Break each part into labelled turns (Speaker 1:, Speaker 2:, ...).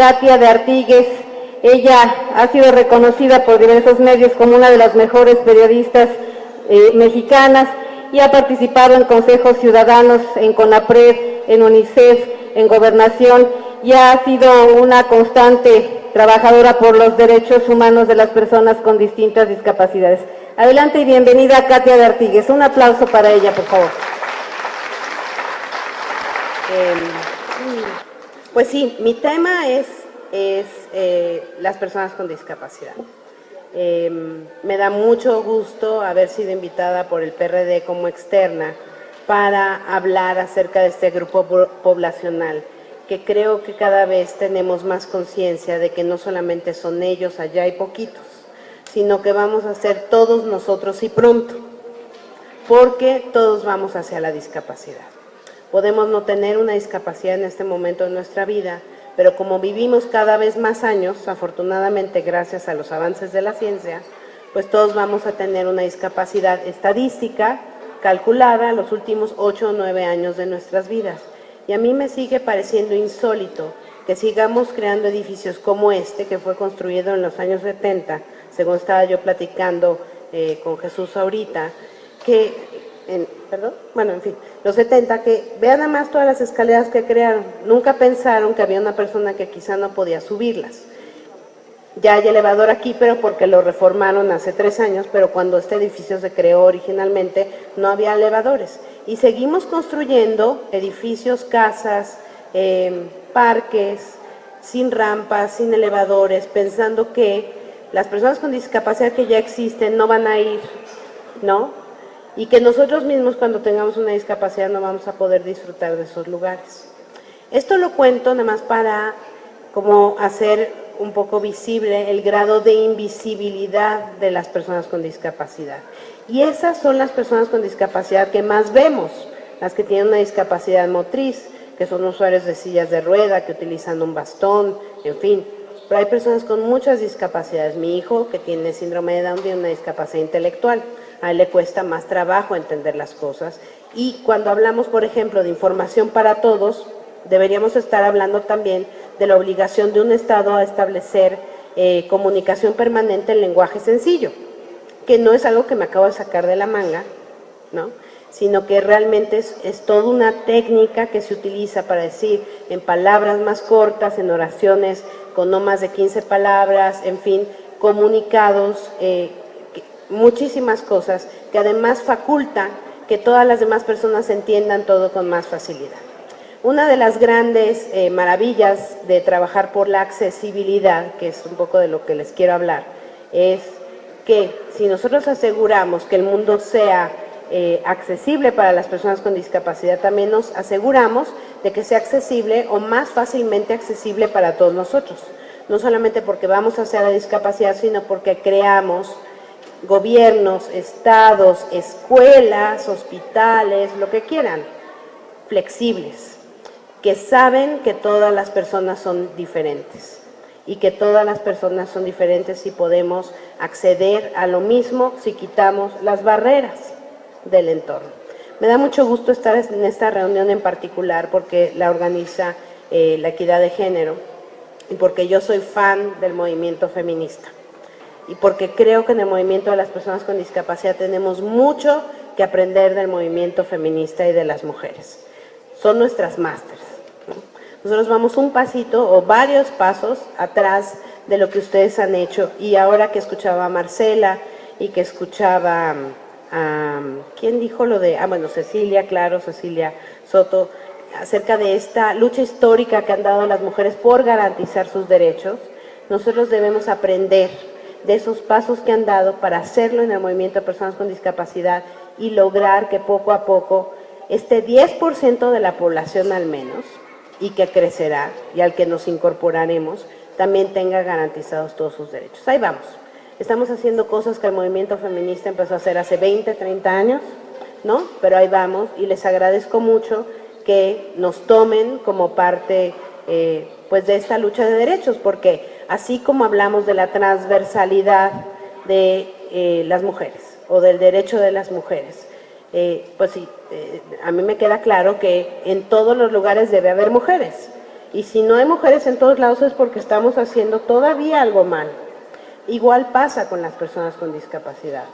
Speaker 1: Katia de Artigues. Ella ha sido reconocida por diversos medios como una de las mejores periodistas mexicanas y ha participado en consejos ciudadanos, en CONAPRED, en UNICEF, en Gobernación, y ha sido una constante trabajadora por los derechos humanos de las personas con distintas discapacidades. Adelante y bienvenida Katia de Artigues. Un aplauso para ella, por favor.
Speaker 2: Pues sí, mi tema es las personas con discapacidad. Me da mucho gusto haber sido invitada por el PRD como externa para hablar acerca de este grupo poblacional, que creo que cada vez tenemos más conciencia de que no solamente son ellos, allá hay poquitos, sino que vamos a ser todos nosotros y pronto, porque todos vamos hacia la discapacidad. Podemos no tener una discapacidad en este momento de nuestra vida, pero como vivimos cada vez más años, afortunadamente gracias a los avances de la ciencia, pues todos vamos a tener una discapacidad estadística calculada los últimos 8 o 9 años de nuestras vidas. Y a mí me sigue pareciendo insólito que sigamos creando edificios como este, que fue construido en los años 70, según estaba yo platicando con Jesús ahorita, los 70, que vean nada más todas las escaleras que crearon. Nunca pensaron que había una persona que quizá no podía subirlas. Ya hay elevador aquí, pero porque lo reformaron hace 3 años, pero cuando este edificio se creó originalmente no había elevadores. Y seguimos construyendo edificios, casas, parques, sin rampas, sin elevadores, pensando que las personas con discapacidad que ya existen no van a ir, ¿no? Y que nosotros mismos cuando tengamos una discapacidad no vamos a poder disfrutar de esos lugares. Esto lo cuento nada más para como hacer un poco visible el grado de invisibilidad de las personas con discapacidad. Y esas son las personas con discapacidad que más vemos, las que tienen una discapacidad motriz, que son usuarios de sillas de rueda, que utilizan un bastón, en fin. Pero hay personas con muchas discapacidades. Mi hijo, que tiene síndrome de Down, tiene una discapacidad intelectual. A él le cuesta más trabajo entender las cosas. Y cuando hablamos, por ejemplo, de información para todos, deberíamos estar hablando también de la obligación de un Estado a establecer comunicación permanente en lenguaje sencillo, que no es algo que me acabo de sacar de la manga, ¿no? Sino que realmente es toda una técnica que se utiliza para decir en palabras más cortas, en oraciones con no más de 15 palabras, en fin, comunicados, muchísimas cosas que además faculta que todas las demás personas entiendan todo con más facilidad. Una de las grandes maravillas de trabajar por la accesibilidad, que es un poco de lo que les quiero hablar, es que si nosotros aseguramos que el mundo sea accesible para las personas con discapacidad, también nos aseguramos de que sea accesible o más fácilmente accesible para todos nosotros. No solamente porque vamos hacia la discapacidad, sino porque creamos gobiernos, estados, escuelas, hospitales, lo que quieran, flexibles, que saben que todas las personas son diferentes y que todas las personas son diferentes y podemos acceder a lo mismo si quitamos las barreras del entorno. Me da mucho gusto estar en esta reunión en particular porque la organiza la Equidad de Género y porque yo soy fan del movimiento feminista y porque creo que en el movimiento de las personas con discapacidad tenemos mucho que aprender del movimiento feminista y de las mujeres. Son nuestras másters, ¿no? Nosotros vamos un pasito o varios pasos atrás de lo que ustedes han hecho, y ahora que escuchaba a Marcela y que escuchaba a ¿quién dijo lo de? Cecilia, claro, Cecilia Soto, acerca de esta lucha histórica que han dado las mujeres por garantizar sus derechos. Nosotros debemos aprender de esos pasos que han dado para hacerlo en el movimiento de personas con discapacidad y lograr que poco a poco este 10% de la población al menos, y que crecerá y al que nos incorporaremos, también tenga garantizados todos sus derechos. Ahí vamos. Estamos haciendo cosas que el movimiento feminista empezó a hacer hace 20, 30 años, ¿no? Pero ahí vamos y les agradezco mucho que nos tomen como parte pues de esta lucha de derechos, porque así como hablamos de la transversalidad de las mujeres o del derecho de las mujeres, pues sí, a mí me queda claro que en todos los lugares debe haber mujeres Y si no hay mujeres en todos lados es porque estamos haciendo todavía algo mal. Igual pasa con las personas con discapacidad.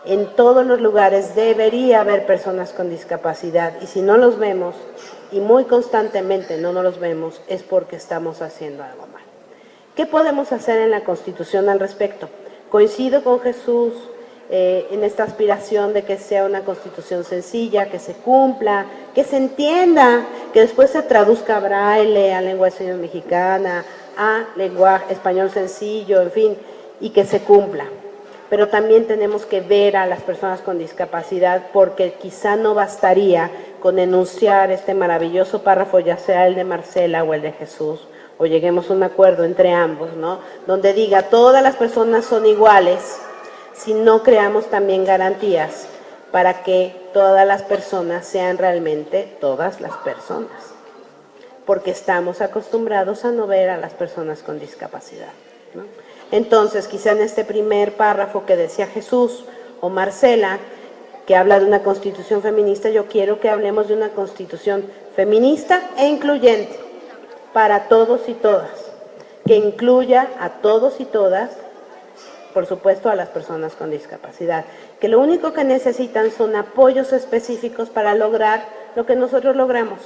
Speaker 2: En todos los lugares debería haber personas con discapacidad y si no los vemos, y muy constantemente no nos los vemos, es porque estamos haciendo algo mal. ¿Qué podemos hacer en la Constitución al respecto? Coincido con Jesús en esta aspiración de que sea una Constitución sencilla, que se cumpla, que se entienda, que después se traduzca a braille, a lengua de señas mexicana, a lenguaje español sencillo, en fin, y que se cumpla. Pero también tenemos que ver a las personas con discapacidad porque quizá no bastaría con enunciar este maravilloso párrafo, ya sea el de Marcela o el de Jesús, o lleguemos a un acuerdo entre ambos, ¿no? Donde diga todas las personas son iguales, si no creamos también garantías para que todas las personas sean realmente todas las personas, porque estamos acostumbrados a no ver a las personas con discapacidad, ¿no? Entonces, quizá en este primer párrafo que decía Jesús o Marcela, que habla de una constitución feminista, yo quiero que hablemos de una constitución feminista e incluyente para todos y todas, que incluya a todos y todas, por supuesto a las personas con discapacidad, que lo único que necesitan son apoyos específicos para lograr lo que nosotros logramos,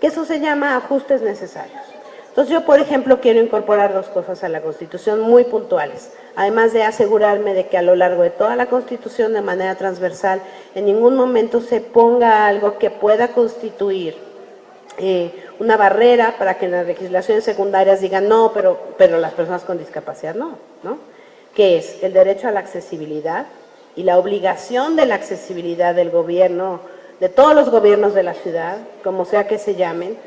Speaker 2: que eso se llama ajustes necesarios. Entonces yo, por ejemplo, quiero incorporar dos cosas a la Constitución muy puntuales, además de asegurarme de que a lo largo de toda la Constitución, de manera transversal, en ningún momento se ponga algo que pueda constituir una barrera para que en las legislaciones secundarias digan no, pero las personas con discapacidad no, ¿no? Que es el derecho a la accesibilidad y la obligación de la accesibilidad del gobierno, de todos los gobiernos de la ciudad, como sea que se llamen,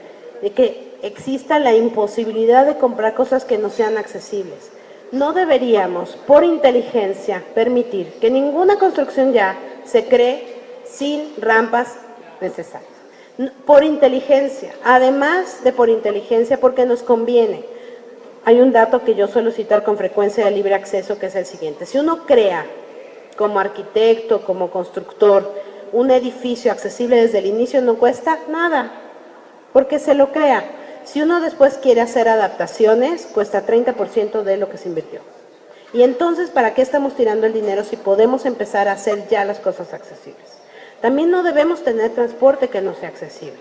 Speaker 2: de que exista la imposibilidad de comprar cosas que no sean accesibles. No deberíamos, por inteligencia, permitir que ninguna construcción ya se cree sin rampas necesarias. Por inteligencia, además de por inteligencia, porque nos conviene. Hay un dato que yo suelo citar con frecuencia de libre acceso, que es el siguiente. Si uno crea, como arquitecto, como constructor, un edificio accesible desde el inicio, no cuesta nada, porque se lo crea. Si uno después quiere hacer adaptaciones, cuesta 30% de lo que se invirtió. Y entonces, ¿para qué estamos tirando el dinero si podemos empezar a hacer ya las cosas accesibles? También no debemos tener transporte que no sea accesible.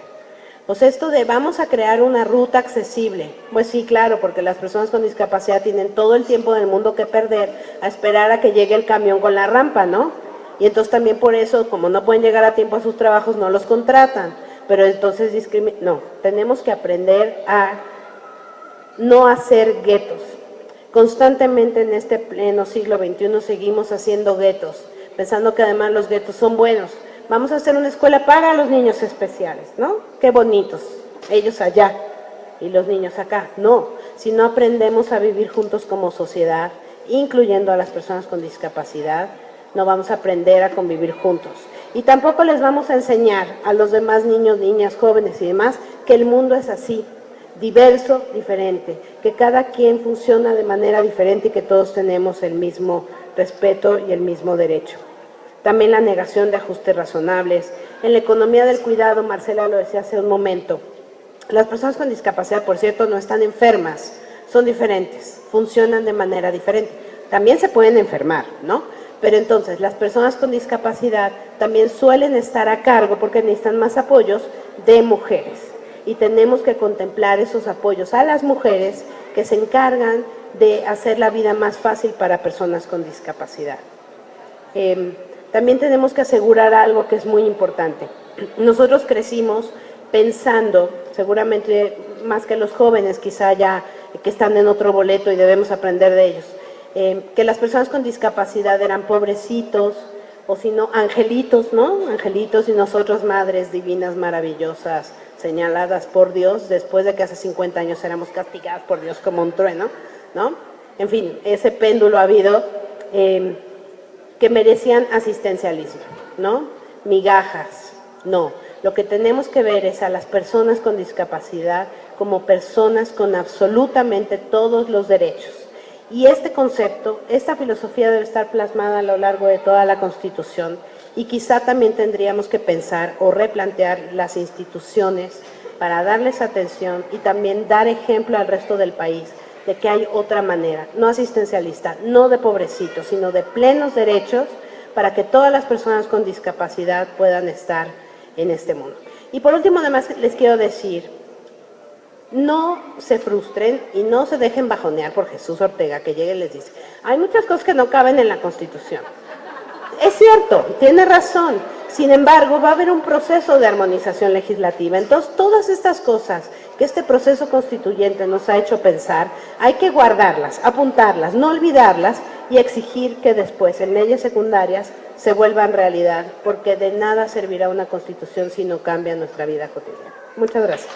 Speaker 2: Pues esto de vamos a crear una ruta accesible, pues sí, claro, porque las personas con discapacidad tienen todo el tiempo del mundo que perder a esperar a que llegue el camión con la rampa, ¿no? Y entonces también por eso, como no pueden llegar a tiempo a sus trabajos, no los contratan. Pero entonces no, tenemos que aprender a no hacer guetos. Constantemente en este pleno siglo XXI seguimos haciendo guetos, pensando que además los guetos son buenos. Vamos a hacer una escuela para los niños especiales, ¿no? Qué bonitos, ellos allá y los niños acá. No, si no aprendemos a vivir juntos como sociedad, incluyendo a las personas con discapacidad, no vamos a aprender a convivir juntos. Y tampoco les vamos a enseñar a los demás niños, niñas, jóvenes y demás que el mundo es así, diverso, diferente, que cada quien funciona de manera diferente y que todos tenemos el mismo respeto y el mismo derecho. También la negación de ajustes razonables. En la economía del cuidado, Marcela lo decía hace un momento, las personas con discapacidad, por cierto, no están enfermas, son diferentes, funcionan de manera diferente. También se pueden enfermar, ¿no? Pero entonces las personas con discapacidad también suelen estar a cargo, porque necesitan más apoyos, de mujeres. Y tenemos que contemplar esos apoyos a las mujeres que se encargan de hacer la vida más fácil para personas con discapacidad. También tenemos que asegurar algo que es muy importante. Nosotros crecimos pensando, seguramente más que los jóvenes, quizá ya que están en otro boleto y debemos aprender de ellos, que las personas con discapacidad eran pobrecitos, o si no, angelitos, ¿no? Angelitos, y nosotros madres divinas, maravillosas, señaladas por Dios, después de que hace 50 años éramos castigadas por Dios como un trueno, ¿no? En fin, ese péndulo ha habido, que merecían asistencialismo, ¿no? Migajas, no. Lo que tenemos que ver es a las personas con discapacidad como personas con absolutamente todos los derechos. Y este concepto, esta filosofía debe estar plasmada a lo largo de toda la Constitución y quizá también tendríamos que pensar o replantear las instituciones para darles atención y también dar ejemplo al resto del país de que hay otra manera, no asistencialista, no de pobrecitos, sino de plenos derechos para que todas las personas con discapacidad puedan estar en este mundo. Y por último, además, les quiero decir, no se frustren y no se dejen bajonear por Jesús Ortega, que llegue y les dice, hay muchas cosas que no caben en la Constitución. Es cierto, tiene razón. Sin embargo, va a haber un proceso de armonización legislativa. Entonces, todas estas cosas que este proceso constituyente nos ha hecho pensar, hay que guardarlas, apuntarlas, no olvidarlas y exigir que después, en leyes secundarias, se vuelvan realidad, porque de nada servirá una Constitución si no cambia nuestra vida cotidiana. Muchas gracias.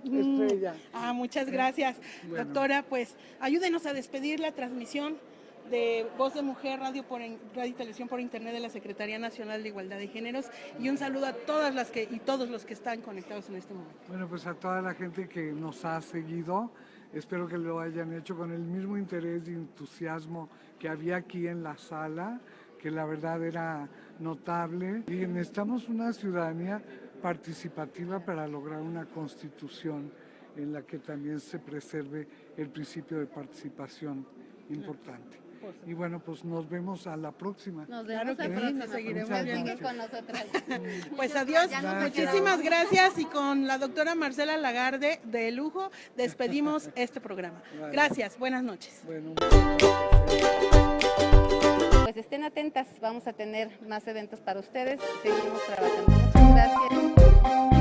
Speaker 3: Estrella. Muchas gracias, bueno. Doctora, pues ayúdenos a despedir la transmisión de Voz de Mujer, radio y televisión por internet de la Secretaría Nacional de Igualdad de Géneros, y un saludo a todas las y todos los que están conectados en este momento.
Speaker 4: Bueno, pues a toda la gente que nos ha seguido, espero que lo hayan hecho con el mismo interés y entusiasmo que había aquí en la sala, que la verdad era notable. Y necesitamos una ciudadanía participativa para lograr una constitución en la que también se preserve el principio de participación importante. Y bueno, pues nos vemos a la próxima.
Speaker 5: Nos vemos a la próxima.
Speaker 3: Seguiremos viendo
Speaker 5: con nosotras.
Speaker 3: Pues adiós, muchísimas gracias, y con la doctora Marcela Lagarde de lujo despedimos este programa. Gracias, buenas noches.
Speaker 4: Bueno.
Speaker 5: Pues estén atentas, vamos a tener más eventos para ustedes, seguimos trabajando. Muchas gracias.